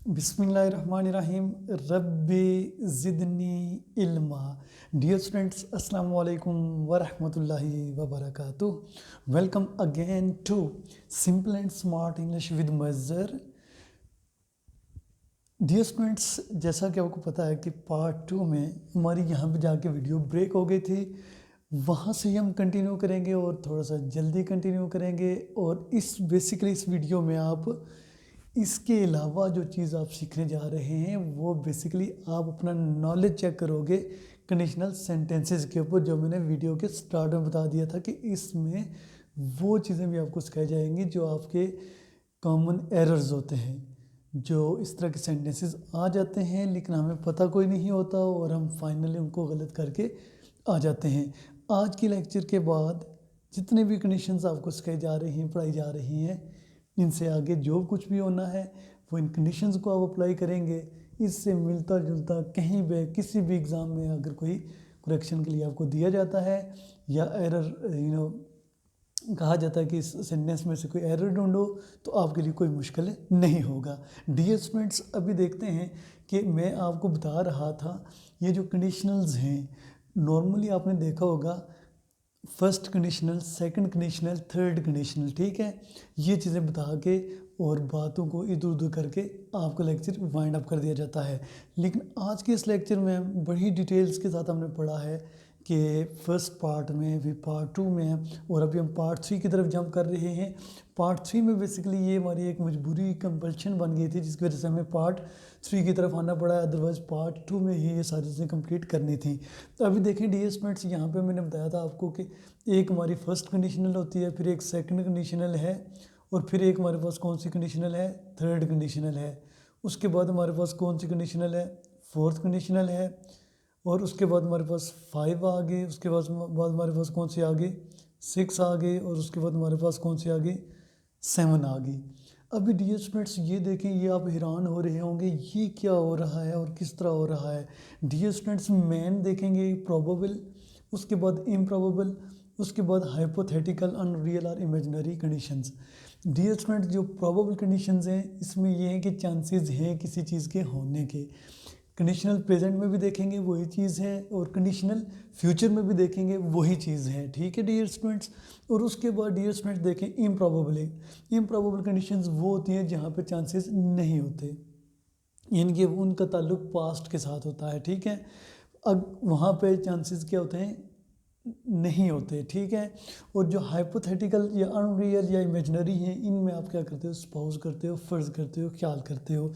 बिस्मिल्लाहिर्रहमानिर्रहीम। रब्बी ज़िदनी इल्मा। Dear students, अस्सलाम वालेकुम वरहमतुल्लाहि वबरकातुह। Welcome again to simple and smart English with Mazhar. Dear students, जैसा कि आपको पता है कि पार्ट 2 में हमारी यहाँ पे जाके वीडियो ब्रेक हो गई थी। वहाँ से ही हम कंटिन्यू करेंगे और थोड़ा सा जल्दी कंटिन्यू करेंगे। और इस वीडियो में आप इसके अलावा जो चीज़ आप सीखने जा रहे हैं वो बेसिकली आप अपना नॉलेज चेक करोगे कंडीशनल सेंटेंसेस के ऊपर, जो मैंने वीडियो के स्टार्ट में बता दिया था कि इसमें वो चीज़ें भी आपको सिखाई जाएंगी जो आपके कॉमन एरर्स होते हैं, जो इस तरह के सेंटेंसेस आ जाते हैं लेकिन हमें पता कोई नहीं होता और हम फाइनली उनको गलत करके आ जाते हैं। आज की लेक्चर के बाद जितने भी कंडीशंस आपको सिखाई जा रही हैं, पढ़ाई जा रही हैं, इनसे आगे जो कुछ भी होना है वो इन कंडीशंस को आप अप्लाई करेंगे। इससे मिलता जुलता कहीं भी किसी भी एग्ज़ाम में अगर कोई करेक्शन के लिए आपको दिया जाता है या एरर कहा जाता है कि इस सेंटेंस में से कोई एरर ढूंढो, तो आपके लिए कोई मुश्किल नहीं होगा। डियर स्टूडेंट्स, अभी देखते हैं कि मैं आपको बता रहा था ये जो कंडीशनल्स हैं, नॉर्मली आपने देखा होगा first conditional, second conditional, third conditional, ठीक है। ये चीज़ें बता के और बातों को इधर उधर करके आपका लेक्चर वाइंड अप कर दिया जाता है। लेकिन आज के इस लेक्चर में बड़ी डिटेल्स के साथ हमने पढ़ा है कि फर्स्ट पार्ट में, फिर पार्ट 2 में, और अभी हम पार्ट 3 की तरफ जंप कर रहे हैं। पार्ट 3 में बेसिकली ये हमारी एक मजबूरी कंपल्शन बन गई थी, जिसकी वजह से हमें पार्ट 3 की तरफ आना पड़ा, अदरवाइज़ पार्ट 2 में ही ये सारी चीज़ें कंप्लीट करनी थी। तो अभी देखें डियर स्टूडेंट्स, यहाँ पे मैंने बताया था आपको कि एक हमारी फर्स्ट कंडीशनल होती है, फिर एक सेकंड कंडीशनल है, और फिर एक हमारे पास कौन सी कंडीशनल है, थर्ड कंडीशनल है। उसके बाद हमारे पास कौन सी कंडीशनल है, फोर्थ कंडीशनल है, और उसके बाद हमारे पास 5 आ गए। उसके बाद हमारे पास कौन सी आ गई, 6 आ गए, और उसके बाद हमारे पास कौन सी आ गई, 7 आ गई। अभी डियर स्टूडेंट्स ये देखें, ये आप हैरान हो रहे होंगे ये क्या हो रहा है और किस तरह हो रहा है। डियर स्टूडेंट्स, मैन देखेंगे प्रोबेबल, उसके बाद इम्प्रोबेबल, उसके बाद हाइपोथेटिकल, अनरियल और इमेजिनरी कंडीशंस। डियर स्टूडेंट्स, जो प्रोबेबल कंडीशंस हैं इसमें ये है कि चांसेस हैं किसी चीज़ के होने के। कंडीशनल प्रेजेंट में भी देखेंगे वही चीज़ है, और कंडीशनल फ्यूचर में भी देखेंगे वही चीज़ है, ठीक है डियर स्टूडेंट्स। और उसके बाद डियर स्टूडेंट्स देखें इम्प्रॉबेबल। इम्प्रॉबेबल कंडीशंस वो होती हैं जहाँ पे चांसेस नहीं होते, यानी कि उनका ताल्लुक पास्ट के साथ होता है, ठीक है। अब वहाँ पे चांसेस क्या होते हैं, नहीं होते, ठीक है। और जो हाइपोथेटिकल या अनरियल या इमेजिनरी हैं, इनमें आप क्या करते हो, सपोज करते हो, फ़र्ज़ करते हो, ख्याल करते हो।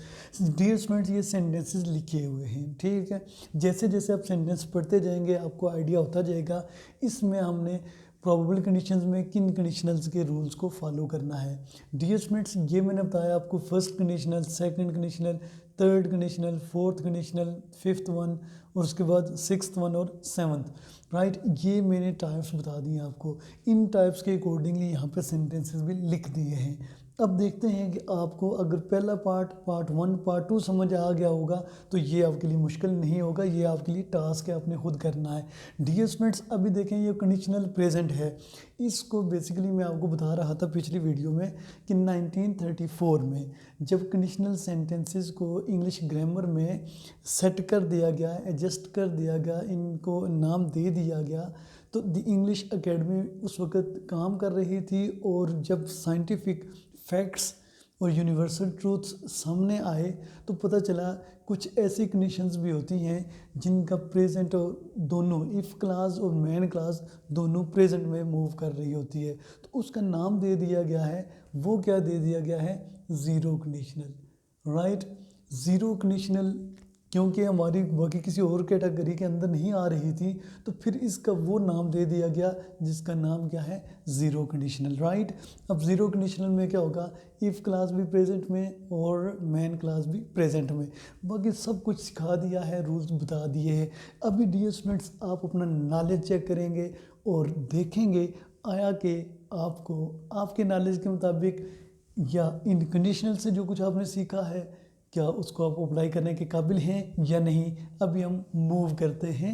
डियर स्टूडेंट्स, ये सेंटेंसेस लिखे हुए हैं, ठीक है। जैसे जैसे आप सेंटेंस पढ़ते जाएंगे आपको आइडिया होता जाएगा इसमें हमने प्रोबेबल कंडीशंस में किन कंडीशनल्स के रूल्स को फॉलो करना है। डियर स्टूडेंट्स, ये मैंने बताया आपको first conditional, second conditional, third conditional, fourth conditional, fifth one, और उसके बाद सिक्स्थ वन और सेवन्थ, राइट। ये मैंने टाइप्स बता दिए आपको। इन टाइप्स के अकॉर्डिंगली यहाँ पे सेंटेंसेस भी लिख दिए हैं। अब देखते हैं कि आपको अगर पहला पार्ट 1, पार्ट 2 समझ आ गया होगा तो ये आपके लिए मुश्किल नहीं होगा, ये आपके लिए टास्क है, आपने खुद करना है। डियर स्टूडेंट्स, अभी देखें ये कंडीशनल प्रेजेंट है। इसको बेसिकली मैं आपको बता रहा था पिछली वीडियो में कि 1934 में जब कंडीशनल सेंटेंसेस को इंग्लिश ग्रामर में सेट कर दिया गया, एडजस्ट कर दिया गया, इनको नाम दे दिया गया, तो द इंग्लिश एकेडमी उस वक़्त काम कर रही थी। और जब साइंटिफिक फैक्ट्स और यूनिवर्सल ट्रूथ्स सामने आए तो पता चला कुछ ऐसी कंडीशंस भी होती हैं जिनका प्रेजेंट और दोनों, इफ़ क्लास और मैन क्लास दोनों प्रेजेंट में मूव कर रही होती है, तो उसका नाम दे दिया गया है। वो क्या दे दिया गया है, zero conditional, right. Zero conditional क्योंकि हमारी बाकी किसी और कैटेगरी के अंदर नहीं आ रही थी, तो फिर इसका वो नाम दे दिया गया जिसका नाम क्या है, ज़ीरो कंडीशनल, राइट। अब ज़ीरो कंडीशनल में क्या होगा, इफ़ क्लास भी प्रेजेंट में और मैन क्लास भी प्रेजेंट में। बाकी सब कुछ सिखा दिया है, रूल्स बता दिए हैं। अभी डियर स्टूडेंट्स, आप अपना नॉलेज चेक करेंगे और देखेंगे आया कि आपको आपके नॉलेज के मुताबिक या इन कंडीशनल से जो कुछ आपने सीखा है, क्या उसको आप अप्लाई करने के काबिल हैं या नहीं। अभी हम मूव करते हैं।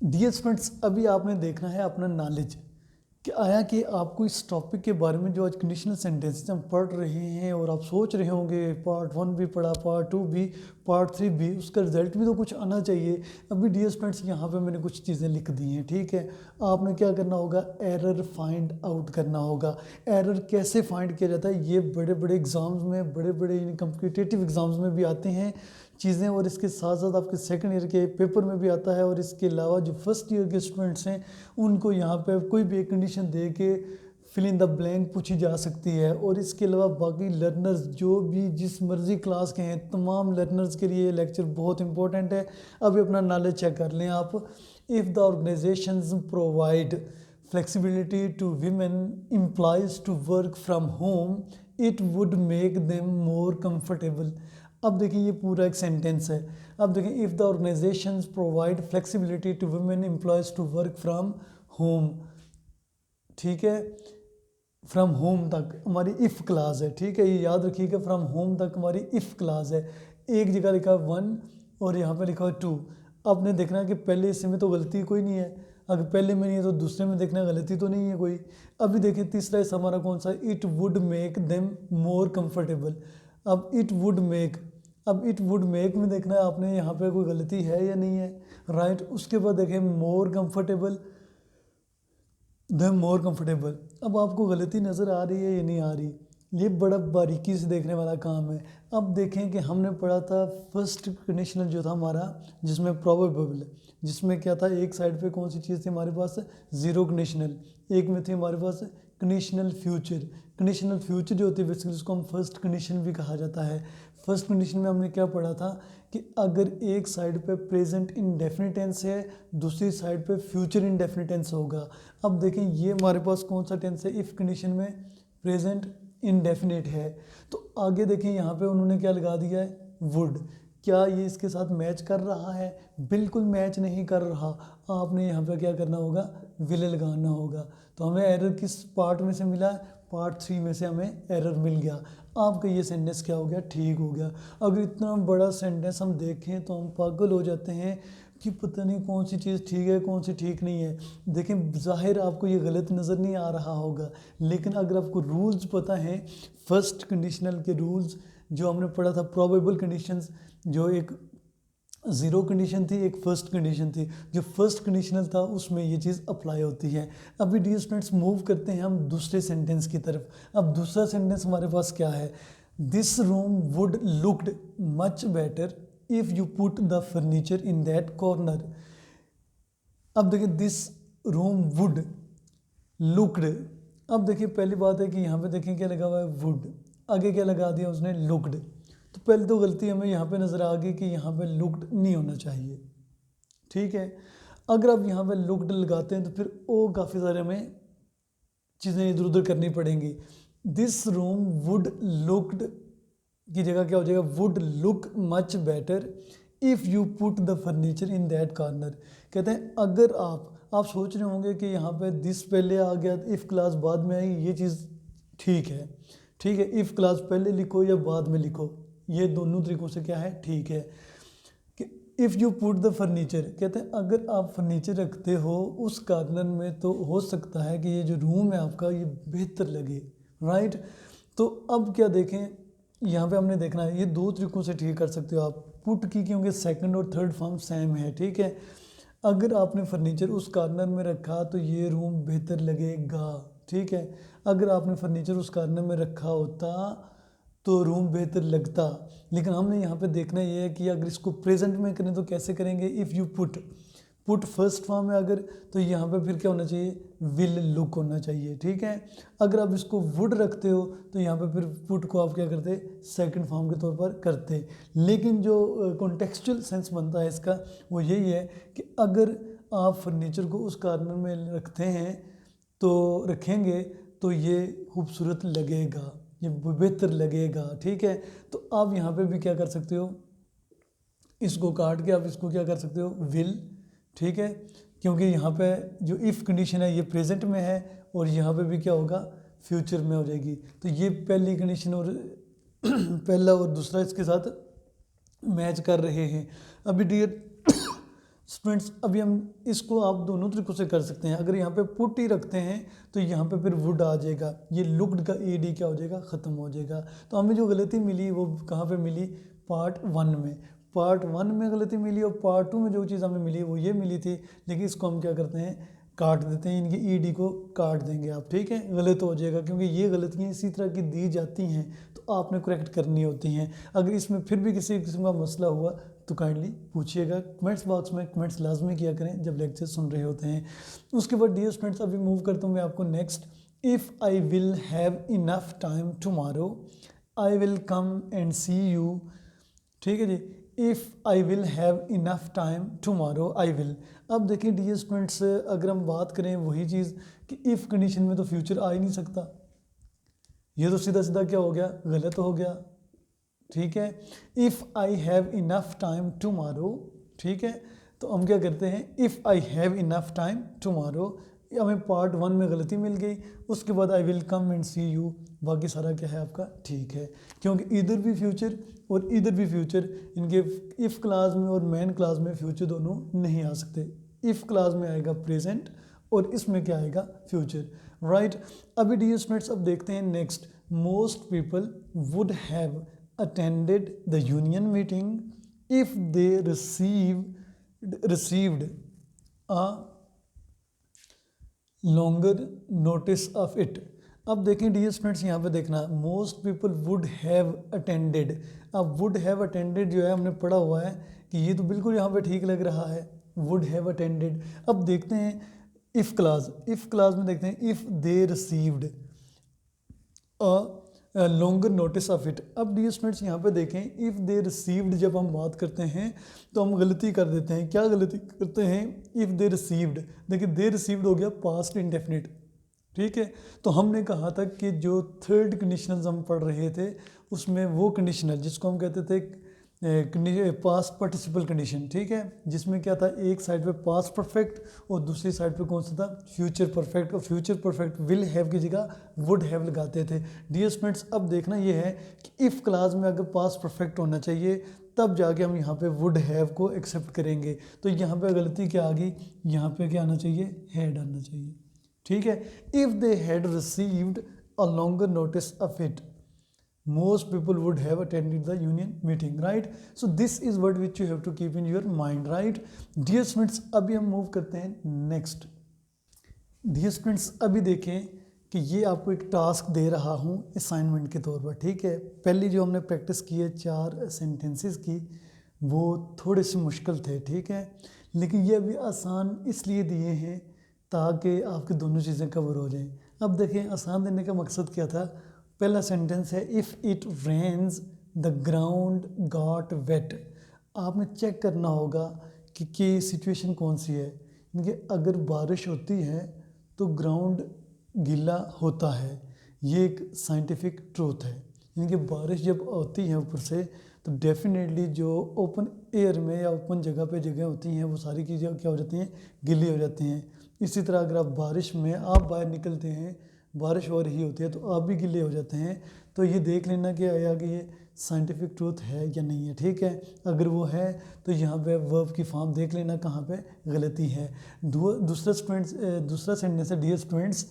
डियर स्टूडेंट्स, अभी आपने देखना है अपना नॉलेज कि आया कि आपको इस टॉपिक के बारे में जो आज कंडीशनल सेंटेंसेस हम पढ़ रहे हैं और आप सोच रहे होंगे पार्ट 1 भी पढ़ा, पार्ट 2 भी, पार्ट 3 भी, उसका रिजल्ट भी तो कुछ आना चाहिए। अभी डियर स्टूडेंट्स यहाँ पे मैंने कुछ चीज़ें लिख दी हैं, ठीक है। आपने क्या करना होगा, एरर फाइंड आउट करना होगा। एरर कैसे फाइंड किया जाता है, ये बड़े बड़े एग्जाम्स में, बड़े बड़े कॉम्पिटिटिव एग्जाम्स में भी आते हैं चीज़ें, और इसके साथ साथ आपके सेकंड ईयर के पेपर में भी आता है। और इसके अलावा जो फर्स्ट ईयर के स्टूडेंट्स हैं उनको यहाँ पे कोई भी एक कंडीशन दे के फिल इन द ब्लैंक पूछी जा सकती है। और इसके अलावा बाकी लर्नर्स जो भी जिस मर्जी क्लास के हैं, तमाम लर्नर्स के लिए लेक्चर बहुत इंपॉर्टेंट है। अभी अपना नॉलेज चेक कर लें आप। If the organisations provide flexibility to women employees to work from home, it would make them more comfortable. अब देखिए ये पूरा एक सेंटेंस है। अब देखिए, if the organisations provide flexibility to women employees to work from home, ठीक है, फ्रॉम होम तक हमारी इफ़ क्लास है, ठीक है, ये याद रखिएगा, फ्रॉम होम तक हमारी इफ़ क्लास है। एक जगह लिखा है 1 और यहाँ पे लिखा है 2। आपने देखना है कि पहले हिस्से में तो गलती कोई नहीं है, अगर पहले में नहीं है तो दूसरे में देखना गलती तो नहीं है कोई। अभी देखिए तीसरा हिस्सा हमारा कौन सा है, it would make them more comfortable. अब इट वुड मेक, अब इट वुड मेक में देखना है आपने यहाँ पे कोई गलती है या नहीं है, राइट। उसके बाद देखें more comfortable, the more comfortable. अब आपको गलती नज़र आ रही है या नहीं आ रही, ये बड़ा बारीकी से देखने वाला काम है। अब देखें कि हमने पढ़ा था फर्स्ट कंडीशनल जो था हमारा, जिसमें प्रोबेबल, जिसमें क्या था, एक साइड पे कौन सी चीज़ थी हमारे पास, ज़ीरो कंडीशनल, एक में थी हमारे पास कंडीशनल फ्यूचर। कंडीशनल फ्यूचर जो होती है बेसिकली उसको हम फर्स्ट कंडीशन भी कहा जाता है। फर्स्ट कंडीशन में हमने क्या पढ़ा था कि अगर एक साइड पे प्रेजेंट इंडेफिनिट टेंस है, दूसरी साइड पे फ्यूचर इंडेफिनिट टेंस होगा। अब देखें ये हमारे पास कौन सा टेंस है, इफ़ कंडीशन में प्रेजेंट इंडेफिनिट है। तो आगे देखें यहाँ पे उन्होंने क्या लगा दिया है, वुड। क्या ये इसके साथ मैच कर रहा है, बिल्कुल मैच नहीं कर रहा। आपने यहाँ पे क्या करना होगा, विल लगाना होगा। तो हमें एरर किस पार्ट में से मिला है, पार्ट 3 में से हमें एरर मिल गया। आपका ये सेंटेंस क्या हो गया, ठीक हो गया। अगर इतना बड़ा सेंटेंस हम देखें तो हम पागल हो जाते हैं कि पता नहीं कौन सी चीज़ ठीक है कौन सी ठीक नहीं है। देखें ज़ाहिर आपको ये गलत नज़र नहीं आ रहा होगा, लेकिन अगर आपको रूल्स पता है, फर्स्ट कंडीशनल के रूल्स जो हमने पढ़ा था, प्रोबेबल कंडीशंस, जो एक ज़ीरो कंडीशन थी, एक फर्स्ट कंडीशन थी, जो फर्स्ट कंडीशनल था उसमें ये चीज़ अप्लाई होती है। अभी डियर स्टूडेंट्स मूव करते हैं हम दूसरे सेंटेंस की तरफ। अब दूसरा सेंटेंस हमारे पास क्या है, this room would looked much better if you put the furniture in that corner. अब देखिए दिस रूम वुड लुक्ड, अब देखिए पहली बात है कि यहाँ पे देखें क्या लगा हुआ है, वुड, आगे क्या लगा दिया उसने, लुक्ड। तो पहले तो गलती हमें यहाँ पे नज़र आ गई कि यहाँ पे लुक्ड नहीं होना चाहिए, ठीक है। अगर आप यहाँ पे लुक्ड लगाते हैं तो फिर वो काफ़ी सारे हमें चीज़ें इधर उधर करनी पड़ेंगी। दिस रूम वुड लुक्ड की जगह क्या हो जाएगा, would look much better if you put the furniture in that corner. कहते हैं अगर आप सोच रहे होंगे कि यहाँ पे दिस पहले आ गया, इफ़ क्लास बाद में आई, ये चीज़ ठीक है, ठीक है। इफ़ क्लास पहले लिखो या बाद में लिखो, ये दोनों तरीक़ों से क्या है, ठीक है। कि if you put the furniture, कहते हैं अगर आप फर्नीचर रखते हो उस कॉर्नर में तो हो सकता है कि ये जो रूम है आपका ये बेहतर लगे, राइट। तो अब क्या देखें, यहाँ पे हमने देखना है, ये दो तरीक़ों से ठीक कर सकते हो आप पुट की, क्योंकि सेकंड और थर्ड फॉर्म सेम है, ठीक है। अगर आपने फर्नीचर उस कॉर्नर में रखा तो ये रूम बेहतर लगेगा, ठीक है। अगर आपने फर्नीचर उस कॉर्नर में रखा होता तो रूम बेहतर लगता। लेकिन हमने यहाँ पे देखना ये है कि अगर इसको प्रेजेंट में करें तो कैसे करेंगे, if you put first form में अगर, तो यहाँ पे फिर क्या होना चाहिए, विल लुक होना चाहिए, ठीक है। अगर आप इसको वुड रखते हो तो यहाँ पे फिर पुट को आप क्या करते, सेकंड फॉर्म के तौर पर करते। लेकिन जो कॉन्टेक्चुअल सेंस बनता है इसका वो यही है कि अगर आप फर्नीचर को उस कॉर्नर में रखते हैं तो रखेंगे तो ये खूबसूरत लगेगा, ये बेहतर लगेगा, ठीक है। तो आप यहाँ पे भी क्या कर सकते हो, इसको काट के आप इसको क्या कर सकते हो, विल, ठीक है। क्योंकि यहाँ पे जो इफ़ कंडीशन है ये प्रेजेंट में है और यहाँ पे भी क्या होगा, फ्यूचर में हो जाएगी। तो ये पहली कंडीशन और पहला और दूसरा इसके साथ मैच कर रहे हैं। अभी डियर स्टूडेंट्स अभी हम इसको आप दोनों तरीकों से कर सकते हैं। अगर यहाँ पे पुट ही रखते हैं तो यहाँ पे फिर वुड आ जाएगा, ये लुक्ड का ed क्या हो जाएगा, ख़त्म हो जाएगा। तो हमें जो गलती मिली वो कहाँ पे मिली, पार्ट 1 में। पार्ट 1 में गलती मिली और पार्ट 2 में जो चीज़ हमें मिली वो ये मिली थी, लेकिन इसको हम क्या करते हैं, काट देते हैं, इनकी ed को काट देंगे आप, ठीक है, गलत हो जाएगा क्योंकि ये गलतियाँ इसी तरह की दी जाती हैं तो आपने करेक्ट करनी होती हैं। अगर इसमें फिर भी किसी किस्म का मसला हुआ तो काइंडली पूछिएगा, कमेंट्स बॉक्स में कमेंट्स लाजमी किया करें जब लेक्चर सुन रहे होते हैं। उसके बाद डियर स्टूडेंट्स अभी मूव करता हूँ मैं आपको next. If I will have enough time tomorrow I will come and see you, ठीक है जी। If I will have enough time tomorrow I will. अब देखिए डियर स्टूडेंट्स, अगर हम बात करें वही चीज़ कि इफ़ कंडीशन में तो फ्यूचर आ ही नहीं सकता, ये तो सीधा सीधा क्या हो गया, गलत हो गया, ठीक है। If I have enough time tomorrow, ठीक है, तो हम क्या करते हैं, if I have enough time tomorrow, हमें पार्ट 1 में गलती मिल गई। उसके बाद I will come and see you, बाकी सारा क्या है आपका ठीक है, क्योंकि इधर भी फ्यूचर और इधर भी फ्यूचर, इनके इफ़ क्लास में और मेन क्लास में फ्यूचर दोनों नहीं आ सकते। इफ़ क्लास में आएगा प्रेजेंट और इसमें क्या आएगा, फ्यूचर, राइट। अभी डियर स्टूडेंट्स अब देखते हैं next. Most people would have attended the union meeting if they received a longer notice of it। अब देखें डियर स्टूडेंट्स, यहाँ पे देखना most people would have attended. अब वुड हैव अटेंडेड जो है हमने पढ़ा हुआ है कि ये तो बिल्कुल यहाँ पे ठीक लग रहा है, वुड हैव अटेंडेड। अब देखते हैं इफ़ क्लास, इफ़ क्लास में देखते हैं if they received longer notice of it. अब डियर स्टूडेंट्स यहाँ पे देखें, इफ़ दे रिसीव्ड जब हम बात करते हैं तो हम गलती कर देते हैं। क्या गलती करते हैं, इफ़ दे रिसीव्ड, देखिए दे रिसीव्ड हो गया पास्ट इंडेफिनिट, ठीक है। तो हमने कहा था कि जो थर्ड कंडीशनल हम पढ़ रहे थे उसमें वो कंडीशनल जिसको हम कहते थे पास्ट पार्टिसिपल कंडीशन, ठीक है, जिसमें क्या था, एक साइड पे पास्ट परफेक्ट और दूसरी साइड पे कौन सा था, फ्यूचर परफेक्ट, और फ्यूचर परफेक्ट विल हैव की जगह वुड हैव लगाते थे। डियर स्टूडेंट्स अब देखना ये है कि इफ़ क्लास में अगर पास्ट परफेक्ट होना चाहिए तब जाके हम यहाँ पे वुड हैव को एक्सेप्ट करेंगे। तो यहाँ पे गलती क्या आ गई, यहाँ पे क्या आना चाहिए, हैड आना चाहिए, ठीक है। If they had received a longer notice of it most people would have attended the union meeting, right? So this is what which you have to keep in your mind, right? Dear students अभी हम move करते हैं next. Dear students अभी देखें कि ये आपको एक टास्क दे रहा हूँ असाइनमेंट के तौर पर, ठीक है। पहली जो हमने प्रैक्टिस की है 4 सेंटेंसेस की, वो थोड़े से मुश्किल थे, ठीक है, लेकिन ये अभी आसान इसलिए दिए हैं ताकि आपकी दोनों चीज़ें कवर हो जाएं। अब देखें आसान देने का मकसद क्या था। पहला सेंटेंस है if it rains the ground got wet. आपने चेक करना होगा कि सिचुएशन कौन सी है, क्योंकि अगर बारिश होती है तो ग्राउंड गीला होता है, ये एक साइंटिफिक ट्रूथ है। यानी कि बारिश जब होती है ऊपर से तो डेफिनेटली जो ओपन एयर में या ओपन जगह पे जगह होती हैं वो सारी चीज़ें क्या हो जाती हैं, गीली हो जाती हैं। इसी तरह अगर आप बारिश में आप बाहर निकलते हैं, बारिश हो रही होती है तो आप भी गीले हो जाते हैं। तो ये देख लेना कि आया कि ये साइंटिफिक ट्रूथ है या नहीं है, ठीक है। अगर वो है तो यहाँ पे वर्ब की फॉर्म देख लेना कहाँ पे गलती है। दूसरा सेंटेंस है dear students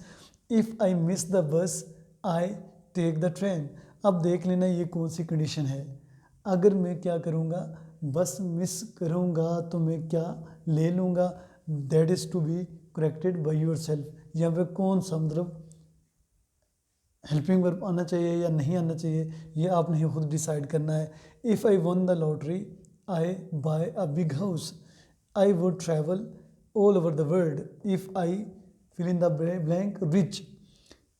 if I miss the bus I take the train. अब देख लेना ये कौन सी कंडीशन है। अगर मैं क्या करूँगा, बस मिस करूँगा तो मैं क्या ले लूँगा, that is to be corrected by yourself. यहाँ पे कौन सा मतलब हेल्पिंग वर्ब आना चाहिए या नहीं आना चाहिए, ये आपने खुद डिसाइड करना है। If I won the lottery I buy a big house I would travel all over the world. If I fill in the blank rich,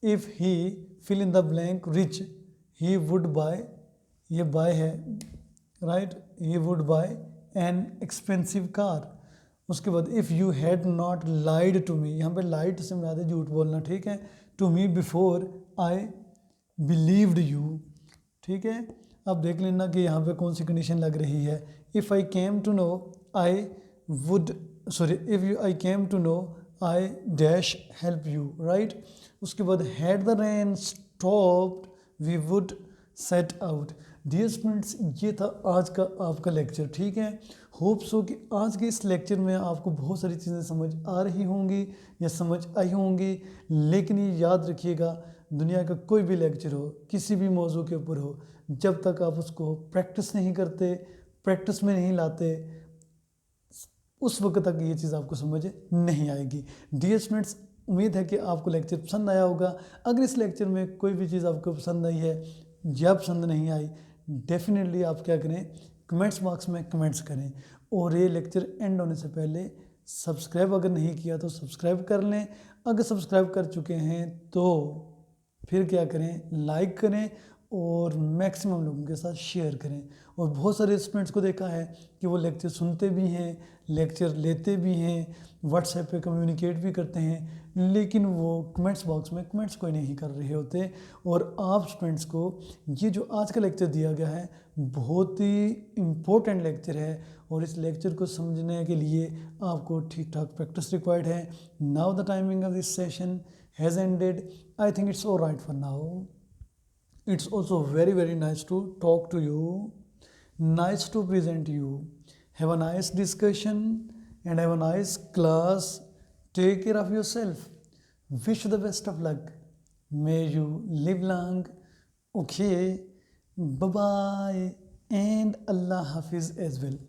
if he fill in the blank rich he would buy, ये buy है, right, he would buy an expensive car. उसके बाद if you had not lied to me, यहाँ पे लाइड से मिला दे झूठ बोलना, ठीक है, to me before I believed you, ठीक है। अब देख लेना कि यहाँ पे कौन सी कंडीशन लग रही है। If I came to know I would, sorry, if you I came to know I dash help you, right. उसके बाद had the rain stopped we would set out. Dear students, ये था आज का आपका लेक्चर, ठीक है। होप सो कि आज के इस लेक्चर में आपको बहुत सारी चीज़ें समझ आ रही होंगी या समझ आई होंगी। लेकिन ये याद रखिएगा, दुनिया का कोई भी लेक्चर हो, किसी भी मौजू के ऊपर हो, जब तक आप उसको प्रैक्टिस नहीं करते, प्रैक्टिस में नहीं लाते, उस वक्त तक ये चीज़ आपको समझ नहीं आएगी। डियर स्टूडेंट्स, उम्मीद है कि आपको लेक्चर पसंद आया होगा। अगर इस लेक्चर में कोई भी चीज़ आपको पसंद आई है या पसंद नहीं आई, डेफिनेटली आप क्या करें, कमेंट्स बॉक्स में कमेंट्स करें। और ये लेक्चर एंड होने से पहले सब्सक्राइब अगर नहीं किया तो सब्सक्राइब कर लें। अगर सब्सक्राइब कर चुके हैं तो फिर क्या करें, लाइक करें और मैक्सिमम लोगों के साथ शेयर करें। और बहुत सारे स्टूडेंट्स को देखा है कि वो लेक्चर सुनते भी हैं, लेक्चर लेते भी हैं, व्हाट्सएप पे कम्युनिकेट भी करते हैं, लेकिन वो कमेंट्स बॉक्स में कमेंट्स कोई नहीं कर रहे होते। और आप स्टूडेंट्स को ये जो आज का लेक्चर दिया गया है बहुत ही इम्पोर्टेंट लेक्चर है, और इस लेक्चर को समझने के लिए आपको ठीक ठाक प्रैक्टिस रिक्वायर्ड है। Now the timing of this session has ended. I think it's all right for now. It's also very nice to talk to you, nice to present you. Have a nice discussion and have a nice class. Take care of yourself. Wish you the best of luck. May you live long. Okay, bye bye and Allah Hafiz as well.